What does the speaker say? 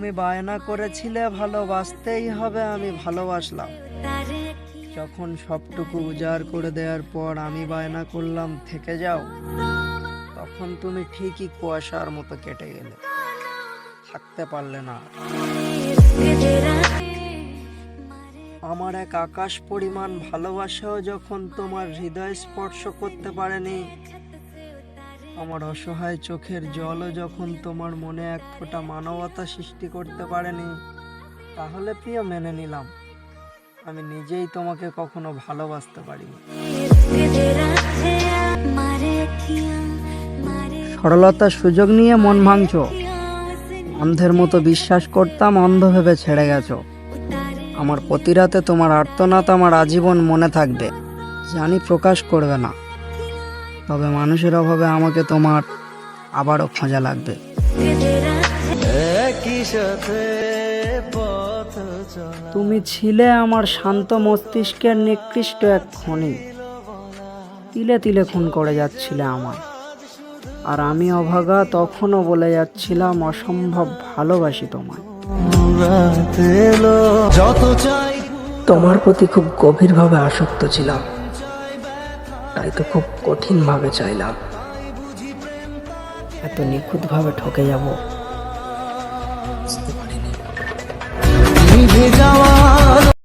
তুমি বায়না করেছিলে ভালোবাসতেই হবে, আমি ভালোবাসলাম। যখন সবটুকু উজাড় করে দেওয়ার পর আমি বায়না করলাম থেকে যাও, তখন তুমি ঠিকই কুয়াশার মতো কেটে গেলে, থাকতে পারলে না। আমার এক আকাশ পরিমাণ ভালোবাসাও যখন তোমার হৃদয় স্পর্শ করতে পারেনি, আমার অসহায় চোখের জলও যখন তোমার মনে এক ফোঁটা মানবতা সৃষ্টি করতে পারেনি, তাহলে প্রিয় মেনে নিলাম আমি নিজেই তোমাকে কখনো ভালোবাসতে পারিনি। সরলতার সুযোগ নিয়ে মন ভাঙছো, অন্ধের মতো বিশ্বাস করতাম, অন্ধ ভেবে ছেড়ে গেছো। আমার প্রতি রাতে তোমার আর্তনাদ আমার আজীবন মনে থাকবে। জানি প্রকাশ করবে না, তবে মানুষের অভাবে আমাকে তোমার আবারও খোঁজা লাগবে। তুমি ছিলে আমার শান্ত মস্তিষ্কের নিকৃষ্ট এক খনি, তিলে তিলে খুন করে যাচ্ছিলে আমায়, আর আমি অভাগা তখনও বলে যাচ্ছিলাম অসম্ভব ভালোবাসি তোমায়। তোমার প্রতি খুব গভীরভাবে আসক্ত ছিলাম, তাই তো খুব কঠিনভাবে চাইলাম এত নিখুঁতভাবে ঠকে যাব বুঝতে পারিনি।